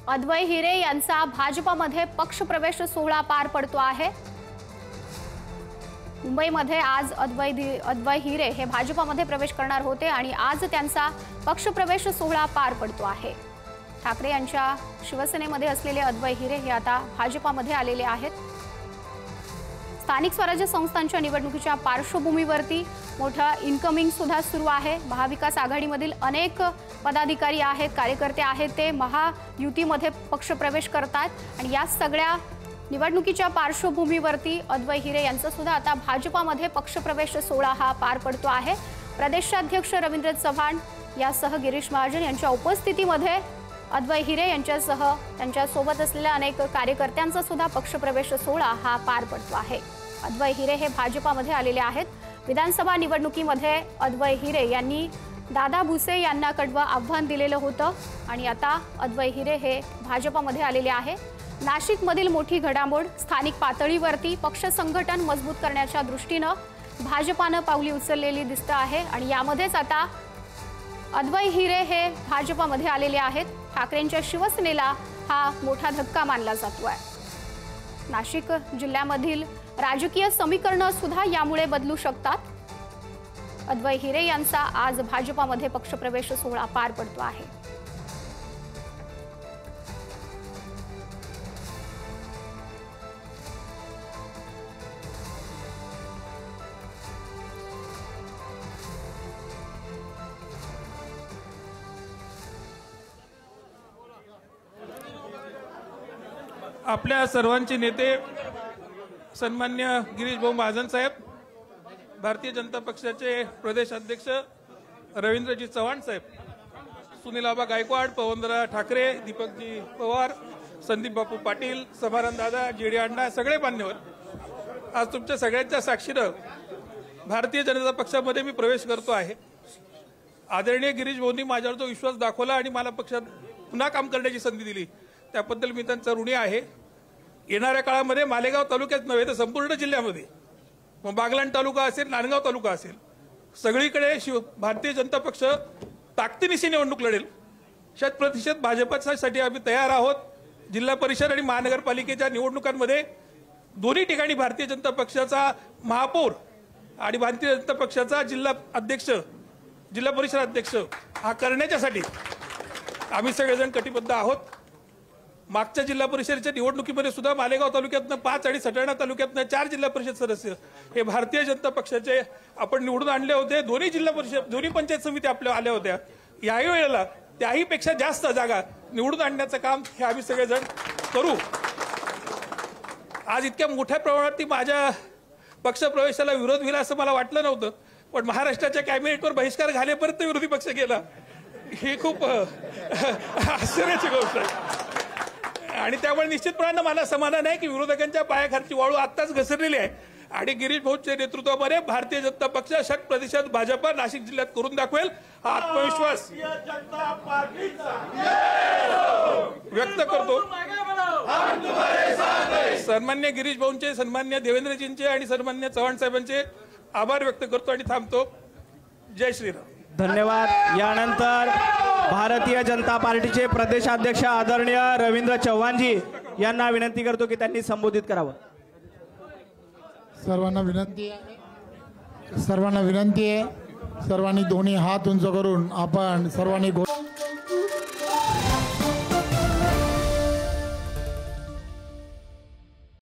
अद्वै हिरे यांचा भाजपामध्ये पक्षप्रवेश सोहळा पार पडतो आहे। मुंबईमध्ये आज अद्वै हिरे हे भाजपामध्ये प्रवेश करणार होते आणि आज त्यांचा पक्षप्रवेश सोहळा पार पडतो आहे। ठाकरे यांच्या शिवसेनेमध्ये असलेले अद्वै हिरे हे आता भाजपामध्ये आलेले आहेत। स्थानिक स्वराज्य संस्थांच्या निवडणुकीच्या पार्श्वभूमीवरती मोठा इनकमिंग सुद्धा सुरू आहे। महाविकास आघाडीमधील अनेक पदाधिकारी आहेत, कार्यकर्ते आहेत, ते महायुतीमध्ये पक्षप्रवेश करतात आणि या सगळ्या निवडणुकीच्या पार्श्वभूमीवरती अद्वै हिरे यांचा सुद्धा आता भाजपामध्ये पक्षप्रवेश सोहळा हा पार पडतो आहे। प्रदेशाध्यक्ष रवींद्र चव्हाण यासह गिरीश महाजन यांच्या उपस्थितीमध्ये अद्वै हिरे यांच्यासह त्यांच्या सोबत असलेल्या अनेक कार्यकर्त्यांचा सुद्धा पक्षप्रवेश सोहळा हा पार पडतो आहे। अद्वै हिरे हे भाजपामध्ये आलेले आहेत। विधानसभा निवडणुकीमध्ये अद्वै हिरे यांनी दादा भुसे यांना कडवं आव्हान दिलेलं होतं आणि आता अद्वै हिरे हे भाजपामध्ये आलेले आहे। नाशिकमधील मोठी घडामोड, स्थानिक पातळीवरती पक्ष संघटन मजबूत करण्याच्या दृष्टीने भाजपाने पावली उचललेली दिसत आहे आणि यामध्येच आता अद्वै हिरे हे भाजपामध्ये आलेले आहेत। ठाकरेंच्या शिवसेनेला हा मोठा धक्का मानला जातो आहे। नाशिक जिल्ह्यामधील राजकीय समीकरण सुद्धा यामुळे बदलू शकतात। अद्वै हिरे यांचा आज भाजपामध्ये पक्षप्रवेश सोहळा पार पडतो आहे। आपल्या सर्वांचे नेते सन्मान्य गिरीश भाऊ महाजन साहेब, भारतीय जनता पक्षाचे प्रदेश अध्यक्ष रवींद्रजी चव्हाण साहेब, सुनील आबा गायकवाड, पवनदादा ठाकरे, दीपकजी पवार, संदीप बापू पाटील, समाधान दादा, जेडी अण्णा, सगळे मान्यवर, आज तुमच्या सगळ्यांच्या साक्षीनं भारतीय जनता पक्षामध्ये मी प्रवेश करतो आहे। आदरणीय गिरीश भाऊंनी माझ्यावर जो विश्वास दाखवला आणि मला पक्षात पुन्हा काम करण्याची संधी दिली त्याबद्दल मी त्यांचा ऋणी आहे। येणाऱ्या काळामध्ये मालेगाव तालुक्यात नव्हे तर संपूर्ण जिल्ह्यामध्ये, मग बागलाण तालुका असेल, नांदगाव तालुका असेल, सगळीकडे भारतीय जनता पक्ष ताकदीनिशी निवडणूक लढेल। 100% भाजपसाठी आम्ही तयार आहोत। जिल्हा परिषद आणि महानगरपालिकेच्या निवडणुकांमध्ये दोन्ही ठिकाणी भारतीय जनता पक्षाचा महापौर आणि भारतीय जनता पक्षाचा जिल्हा अध्यक्ष, जिल्हा परिषद अध्यक्ष हा करण्यासाठी आम्ही सगळेजण कटिबद्ध आहोत। मागच्या जिल्हा परिषदेच्या निवडणुकीमध्ये सुद्धा मालेगाव तालुक्यातनं 5 आणि सटाणा तालुक्यातनं 4 जिल्हा परिषद सदस्य हे भारतीय जनता पक्षाचे आपण निवडून आणले होते। दोन्ही जिल्हा परिषद, दोन्ही पंचायत समिती आपल्या आल्या होत्या। याही वेळेला त्याहीपेक्षा जास्त जागा निवडून आणण्याचं काम हे आम्ही सगळेजण करू। आज इतक्या मोठ्या प्रमाणात माझ्या पक्षप्रवेशाला विरोध होईल असं मला वाटलं नव्हतं, पण महाराष्ट्राच्या कॅबिनेटवर बहिष्कार घालेपर्यंत विरोधी पक्ष गेला, ही खूप आश्चर्याची गोष्ट आहे। आणि त्यामुळे निश्चितपणे मला समाधान आहे की विरोधकांच्या पायाखालची वाळू आत्ताच घसरलेली आहे आणि गिरीश भाऊंच्या नेतृत्वामध्ये भारतीय जनता पक्ष 100% भाजपा नाशिक जिल्ह्यात करून दाखवेल हा आत्मविश्वास व्यक्त करतो। सन्मान्य गिरीश भाऊंचे, सन्मान्य देवेंद्रजींचे आणि सन्मान्य चव्हाण साहेबांचे आभार व्यक्त करतो आणि थांबतो। जय श्रीराम। धन्यवाद। यानंतर भारतीय जनता पार्टीचे प्रदेशाध्यक्ष आदरणीय रवींद्र चव्हाणजी यांना विनंती करतो की त्यांनी संबोधित करावं। सर्वांना विनंती आहे, सर्वांनी दोन्ही हात उंच करून आपण सर्वांनी